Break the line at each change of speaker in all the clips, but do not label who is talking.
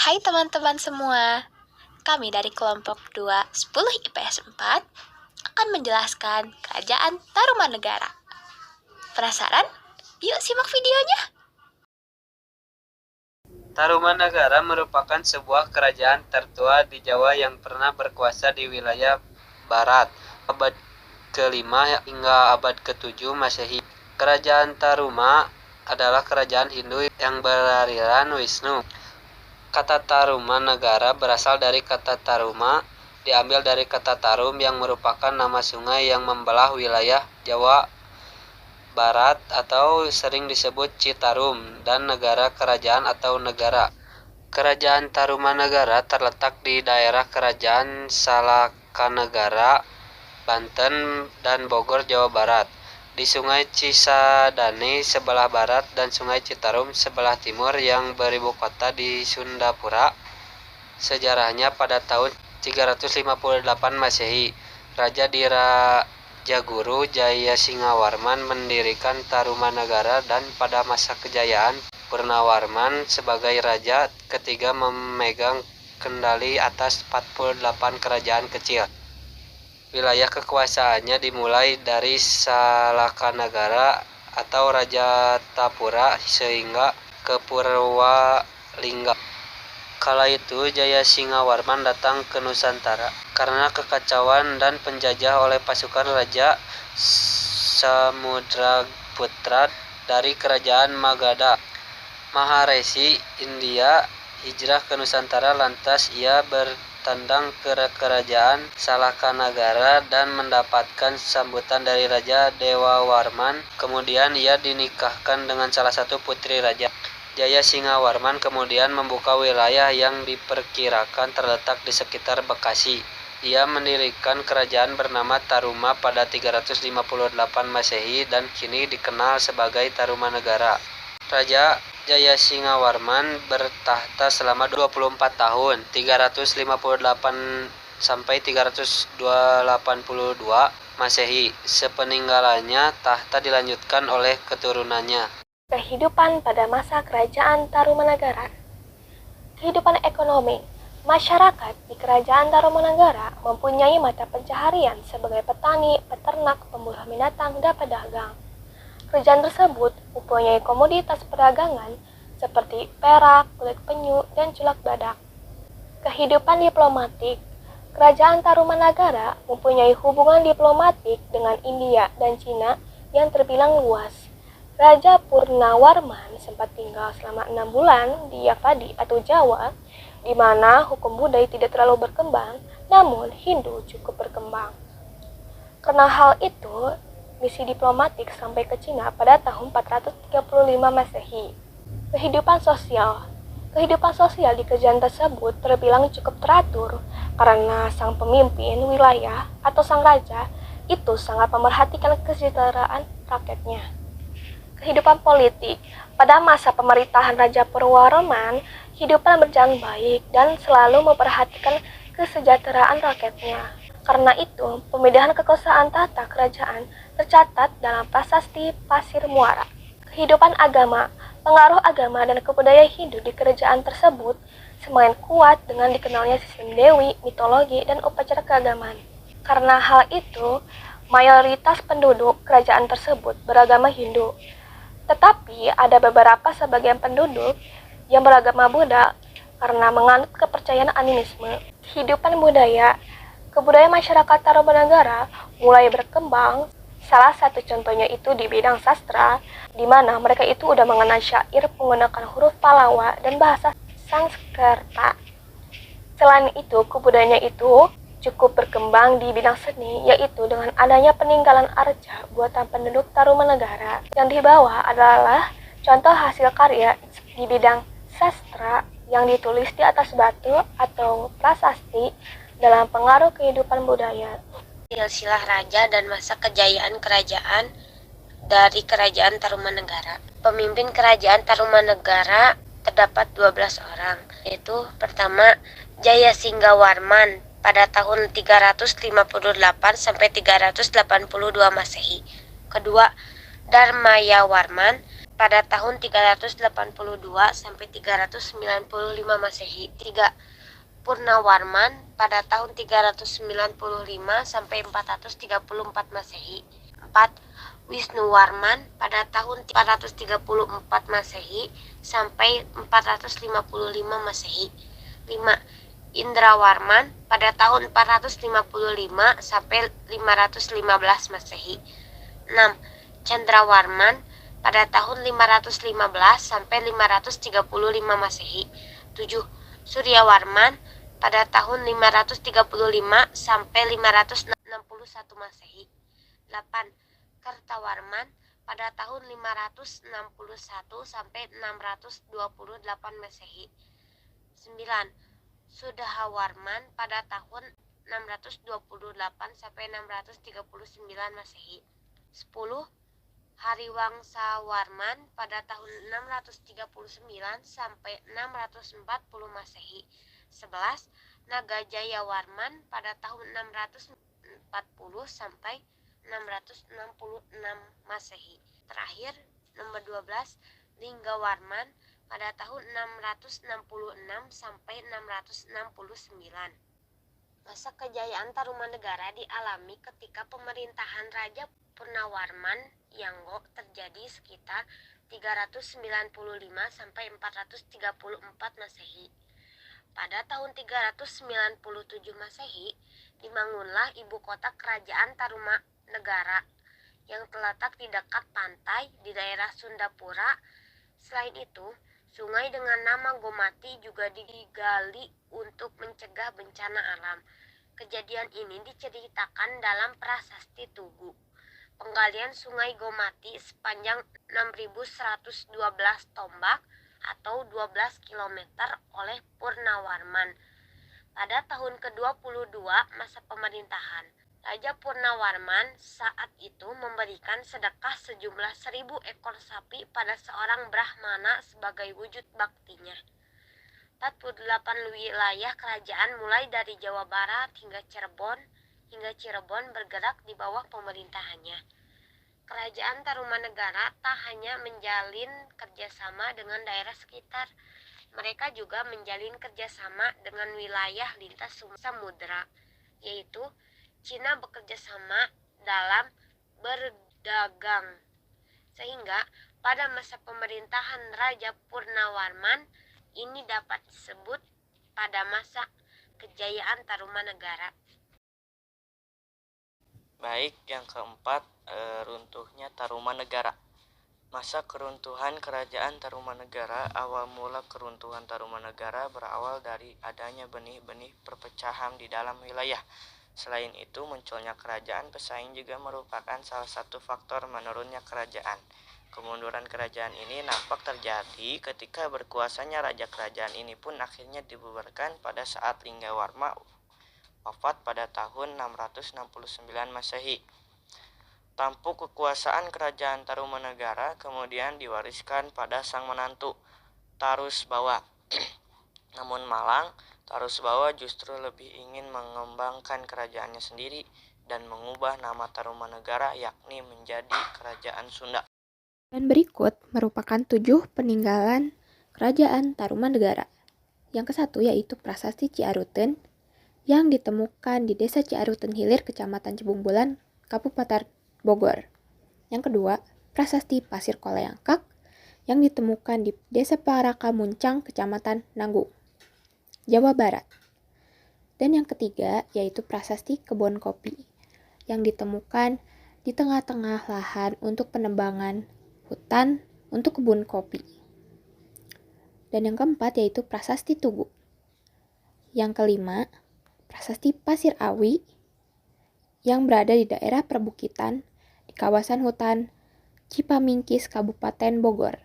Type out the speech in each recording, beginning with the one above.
Hai teman-teman semua, kami dari kelompok 2 10 IPS 4 akan menjelaskan Kerajaan Tarumanegara. Penasaran? Yuk simak videonya.
Tarumanegara merupakan sebuah kerajaan tertua di Jawa yang pernah berkuasa di wilayah barat abad ke-5 hingga abad ke-7 Masehi. Kerajaan Taruma adalah kerajaan Hindu yang beraliran Wisnu. Kata Tarumanegara berasal dari kata Taruma, diambil dari kata Tarum yang merupakan nama sungai yang membelah wilayah Jawa Barat atau sering disebut Citarum, dan negara kerajaan atau negara. Kerajaan Tarumanegara terletak di daerah Kerajaan Salakanegara, Banten, dan Bogor, Jawa Barat, di Sungai Cisadane sebelah barat dan Sungai Citarum sebelah timur yang beribu kota di Sundapura. Sejarahnya pada tahun 358 Masehi, Raja Dirajaguru Jayasingawarman mendirikan Tarumanegara, dan pada masa kejayaan Purnawarman sebagai raja ketiga memegang kendali atas 48 kerajaan kecil. Wilayah kekuasaannya dimulai dari Salakanegara atau Rajatapura sehingga ke Purwalingga. Kala itu Jayasingawarman datang ke Nusantara karena kekacauan dan penjajah oleh pasukan Raja Samudraputra dari kerajaan Magadha. Maharesi India hijrah ke Nusantara, lantas ia bertandang ke kerajaan Salakanegara dan mendapatkan sambutan dari Raja Dewawarman. Kemudian ia dinikahkan dengan salah satu putri raja. Jayasingawarman kemudian membuka wilayah yang diperkirakan terletak di sekitar Bekasi. Ia mendirikan kerajaan bernama Taruma pada 358 Masehi dan kini dikenal sebagai Tarumanegara. Raja Jayasingawarman bertahta selama 24 tahun, 358 sampai 382 Masehi. Sepeninggalannya, tahta dilanjutkan oleh keturunannya.
Kehidupan pada masa Kerajaan Tarumanegara. Kehidupan ekonomi. Masyarakat di Kerajaan Tarumanegara mempunyai mata pencaharian sebagai petani, peternak, pemburu binatang, dan pedagang. Kerajaan tersebut mempunyai komoditas perdagangan seperti perak, kulit penyu, dan culak badak. Kehidupan diplomatik. Kerajaan Tarumanegara mempunyai hubungan diplomatik dengan India dan Cina yang terbilang luas. Raja Purnawarman sempat tinggal selama 6 bulan di Yavadi atau Jawa, di mana hukum Buddha tidak terlalu berkembang, namun Hindu cukup berkembang. Karena hal itu, misi diplomatik sampai ke Cina pada tahun 435 Masehi. Kehidupan sosial. Kehidupan sosial di kerajaan tersebut terbilang cukup teratur karena sang pemimpin wilayah atau sang raja itu sangat memerhatikan kesejahteraan rakyatnya. Kehidupan politik. Pada masa pemerintahan Raja Purnawarman, hidupnya berjalan baik dan selalu memperhatikan kesejahteraan rakyatnya. Karena itu, pemindahan kekuasaan tahta kerajaan tercatat dalam prasasti Pasir Muara. Kehidupan agama. Pengaruh agama dan kebudayaan Hindu di kerajaan tersebut semakin kuat dengan dikenalnya sistem dewi, mitologi, dan upacara keagamaan. Karena hal itu, mayoritas penduduk kerajaan tersebut beragama Hindu. Tetapi ada beberapa sebagian penduduk yang beragama Buddha karena menganut kepercayaan animisme. Kehidupan budaya. Kebudayaan masyarakat Tarumanegara mulai berkembang. Salah satu contohnya itu di bidang sastra, di mana mereka itu udah mengenal syair menggunakan huruf Pallawa dan bahasa Sanskerta. Selain itu, kebudayaannya itu cukup berkembang di bidang seni, yaitu dengan adanya peninggalan arca buatan penduduk Tarumanegara. Yang di bawah adalah contoh hasil karya di bidang sastra yang ditulis di atas batu atau prasasti dalam pengaruh kehidupan budaya.
Silsilah raja dan masa kejayaan kerajaan dari Kerajaan Tarumanegara. Pemimpin Kerajaan Tarumanegara terdapat 12 orang, yaitu pertama Jayasingawarman pada tahun 358 sampai 382 Masehi. Kedua, Dharmayawarman pada tahun 382 sampai 395 Masehi. 3. Purnawarman pada tahun 395 sampai 434 Masehi. 4. Wisnuwarman pada tahun 434 Masehi sampai 455 Masehi. 5. Indrawarman pada tahun 455 sampai 515 Masehi. 6. Chandrawarman pada tahun 515 sampai 535 Masehi. 7. Suryawarman pada tahun 535 sampai 561 Masehi. 8. Kartawarman pada tahun 561 sampai 628 Masehi. 9. Sudahawarman pada tahun 628 sampai 639 Masehi. 10. Hariwangsawarman pada tahun 639 sampai 640 Masehi. 11. Nagajayawarman pada tahun 640 sampai 666 Masehi. Terakhir, nomor 12, Linggawarman pada tahun 666 sampai 669. Masa kejayaan Tarumanegara dialami ketika pemerintahan Raja Purnawarman Yanggo terjadi sekitar 395 sampai 434 Masehi. Pada tahun 397 Masehi, dibangunlah ibu kota kerajaan Tarumanegara yang terletak di dekat pantai di daerah Sundapura. Selain itu, sungai dengan nama Gomati juga digali untuk mencegah bencana alam. Kejadian ini diceritakan dalam Prasasti Tugu. Penggalian sungai Gomati sepanjang 6.112 tombak atau 12 km oleh Purnawarman. Pada tahun ke-22 masa pemerintahan, Raja Purnawarman saat itu memberikan sedekah sejumlah 1.000 ekor sapi pada seorang Brahmana sebagai wujud baktinya. 48 wilayah kerajaan mulai dari Jawa Barat hingga Cirebon bergerak di bawah pemerintahannya. Kerajaan Tarumanegara tak hanya menjalin kerjasama dengan daerah sekitar, mereka juga menjalin kerjasama dengan wilayah lintas samudera, yaitu Cina bekerja sama dalam berdagang. Sehingga pada masa pemerintahan Raja Purnawarman ini dapat disebut pada masa kejayaan Tarumanegara.
Baik, yang keempat, runtuhnya Tarumanegara. Masa keruntuhan kerajaan Tarumanegara. Awal mula keruntuhan Tarumanegara berawal dari adanya benih-benih perpecahan di dalam wilayah. Selain itu, munculnya kerajaan pesaing juga merupakan salah satu faktor menurunnya kerajaan. Kemunduran kerajaan ini nampak terjadi ketika berkuasanya raja kerajaan ini pun akhirnya dibubarkan pada saat Linggawarma wafat pada tahun 669 Masehi. Tampuk kekuasaan kerajaan Tarumanegara kemudian diwariskan pada sang menantu Tarusbawa. Namun malang, Tarusbawa justru lebih ingin mengembangkan kerajaannya sendiri dan mengubah nama Tarumanegara yakni menjadi Kerajaan Sunda.
Dan berikut merupakan 7 peninggalan kerajaan Tarumanegara. Yang ke-1 yaitu Prasasti Ciaruten yang ditemukan di Desa Ciaruten Hilir, Kecamatan Cibungbulan, Kabupaten Bogor. Yang kedua, Prasasti Pasir Koleangkak yang ditemukan di Desa Paraka Muncang, Kecamatan Nanggung, Jawa Barat. Dan yang ketiga yaitu Prasasti Kebon Kopi yang ditemukan di tengah-tengah lahan untuk penebangan hutan untuk kebun kopi. Dan yang keempat yaitu Prasasti Tugu. Yang kelima, Prasasti Pasir Awi yang berada di daerah perbukitan di kawasan hutan Cipamingkis, Kabupaten Bogor.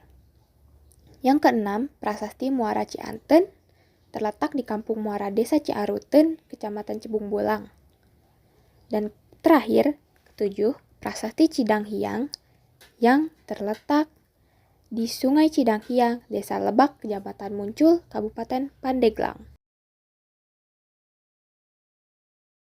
Yang keenam, Prasasti Muara Cianten terletak di Kampung Muara Desa Ciaruten, Kecamatan Cibungbulang. Dan terakhir, ketujuh, Prasasti Cidanghiang yang terletak di Sungai Cidanghiang, Desa Lebak, Kecamatan Muncul, Kabupaten Pandeglang.